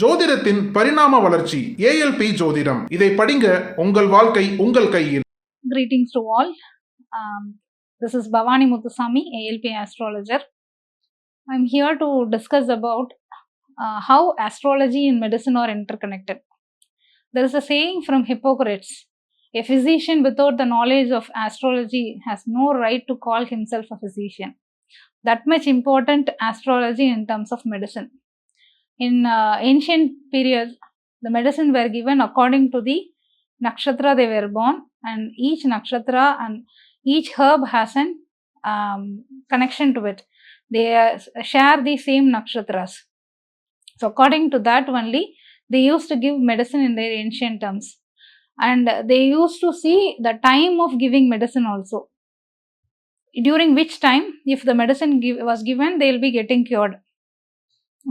ஜோதிடத்தின் பரிணாம வளர்ச்சி ஏஎல்பி ஜோதிடம். இதை படிங்க, உங்கள் வாழ்க்கை உங்கள் கையில். Greetings to all. This is Bhavani Muthusamy, ALP astrologer. I'm here to discuss about how astrology and medicine are interconnected. There is a saying from Hippocrates: a physician without the knowledge of astrology has no right to call himself a physician. That much important astrology in terms of medicine. In ancient periods, the medicine were given according to the nakshatra they were born, and each nakshatra and each herb has an connection to it. They share the same nakshatras. So according to that only, they used to give medicine in their ancient terms. And they used to see the time of giving medicine also. During which time, if the medicine was given, they will be getting cured.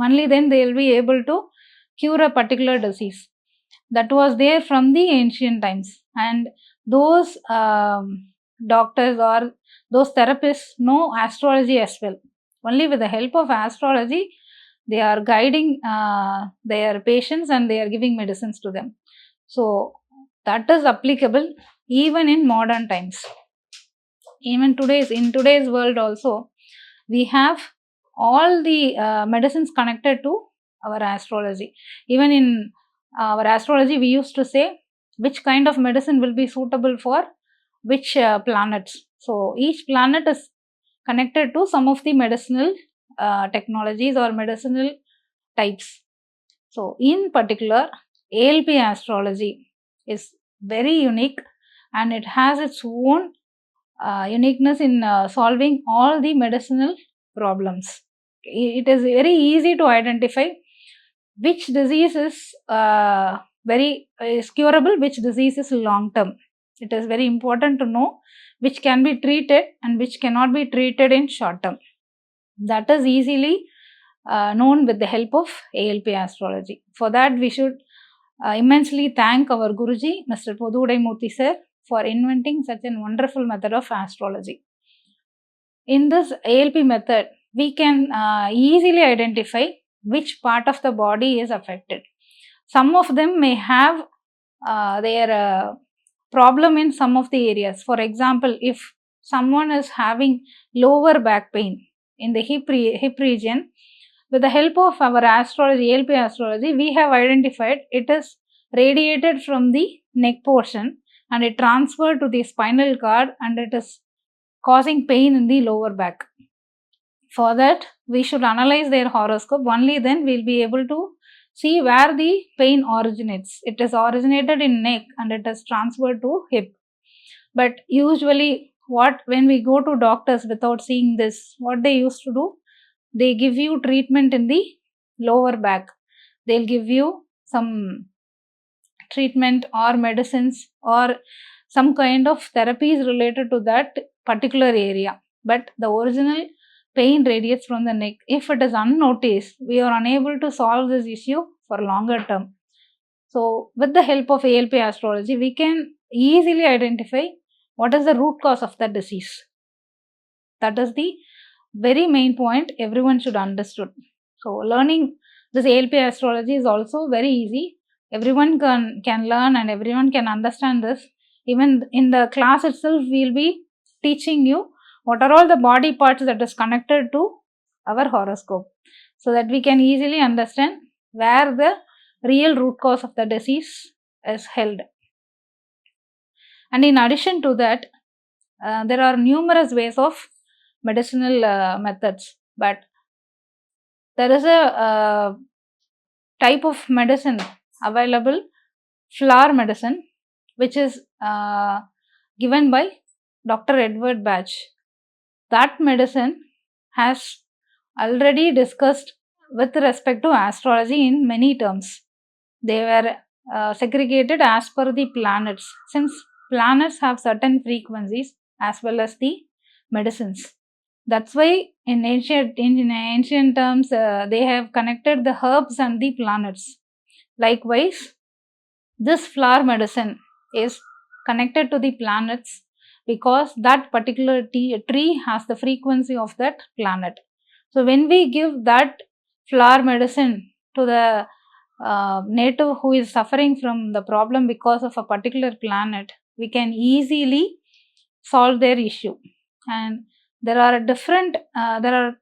Only then they will be able to cure a particular disease. That was there from the ancient times, and those doctors or those therapists know astrology as well. Only with the help of astrology, they are guiding their patients and they are giving medicines to them. So that is applicable even in modern times. Even in today's world also, we have all the medicines connected to our astrology. Even in our astrology, we used to say which kind of medicine will be suitable for which planets. So each planet is connected to some of the medicinal technologies or medicinal types. So in particular, ALP astrology is very unique, and it has its own uniqueness in solving all the medicinal problems. It is very easy to identify which disease is curable, which disease is long term. It is very important to know which can be treated and which cannot be treated in short term. That is easily known with the help of ALP astrology. For that, we should immensely thank our Guruji, Mr. Podudaimurthy sir, for inventing such a wonderful method of astrology. In this ALP method, we can easily identify which part of the body is affected. Some of them may have their problem in some of the areas. For example, if someone is having lower back pain in the hip region, with the help of our astrology, ALP astrology, we have identified it is radiated from the neck portion and it transferred to the spinal cord, and it is causing pain in the lower back. For that, we should analyze their horoscope. Only then we'll be able to see where the pain originates. It is originated in neck and it is transferred to hip. But usually, when we go to doctors without seeing this, what they used to do, they give you treatment in the lower back. They'll give you some treatment or medicines or some kind of therapies related to that particular area. But the original pain radiates from the neck. If it is unnoticed, we are unable to solve this issue for longer term. So with the help of ALP astrology, we can easily identify what is the root cause of the disease. That is the very main point everyone should understood. So learning this ALP astrology is also very easy. Everyone can learn and everyone can understand this. Even in the class itself, we will be teaching you what are all the body parts that is connected to our horoscope, so that we can easily understand where the real root cause of the disease is held. And in addition to that, there are numerous ways of medicinal methods, but there is a type of medicine available, flower medicine, which is given by Dr. Edward Bach. That medicine has already discussed with respect to astrology in many terms. They were segregated as per the planets, since planets have certain frequencies as well as the medicines. That's why in ancient terms, they have connected the herbs and the planets. Likewise, this flower medicine is connected to the planets because that particular tree has the frequency of that planet. So when we give that flower medicine to the native who is suffering from the problem because of a particular planet, we can easily solve their issue. And there are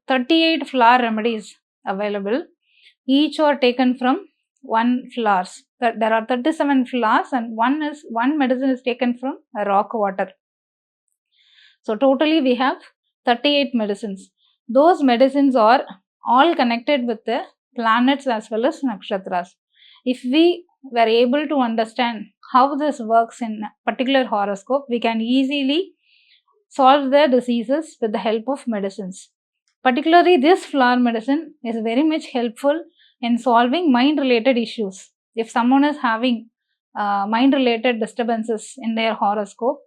38 flower remedies available. Each are taken from one flowers. There are 37 flowers, and one medicine is taken from a rock water. So totally we have 38 medicines. Those medicines are all connected with the planets as well as nakshatras. If we were able to understand how this works in a particular horoscope, we can easily solve the diseases with the help of medicines. Particularly this flower medicine is very much helpful in solving mind related issues. If someone is having mind related disturbances in their horoscope,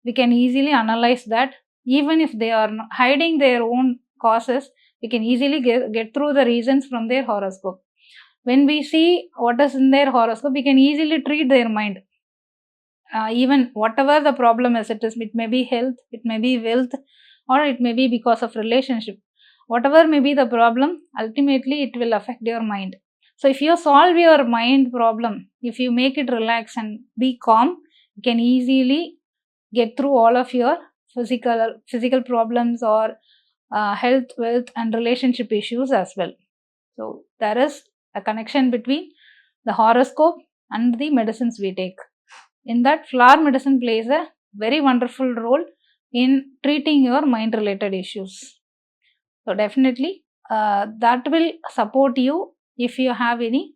we can easily analyze that. Even if they are hiding their own causes, we can easily get through the reasons from their horoscope. When we see what is in their horoscope, we can easily treat their mind. Even whatever the problem is, it may be health, it may be wealth, or it may be because of relationship. Whatever may be the problem, ultimately it will affect your mind. So if you solve your mind problem, if you make it relax and be calm, you can easily get through all of your physical problems or health, wealth, and relationship issues as well. So there is a connection between the horoscope and the medicines we take. In that, flower medicine plays a very wonderful role in treating your mind related issues. So definitely that will support you if you have any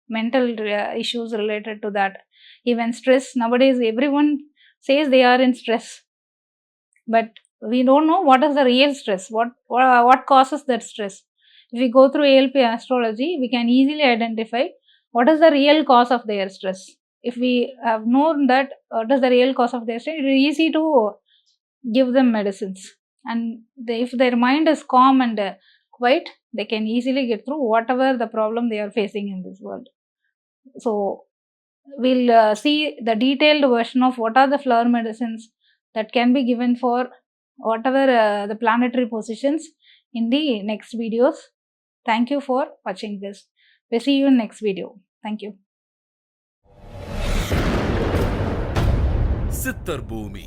mental issues related to that. Even stress, nowadays everyone says they are in stress, but we don't know what is the real stress, what causes that stress. If we go through ALP astrology, we can easily identify what is the real cause of their stress. If we have known that what is the real cause of their stress, it is easy to give them medicines. And if their mind is calm and quiet, they can easily get through whatever the problem they are facing in this world. So we'll see the detailed version of what are the flower medicines that can be given for whatever the planetary positions in the next videos. Thank you for watching this. We'll see you in next video. Thank you. சித்தர் பூமி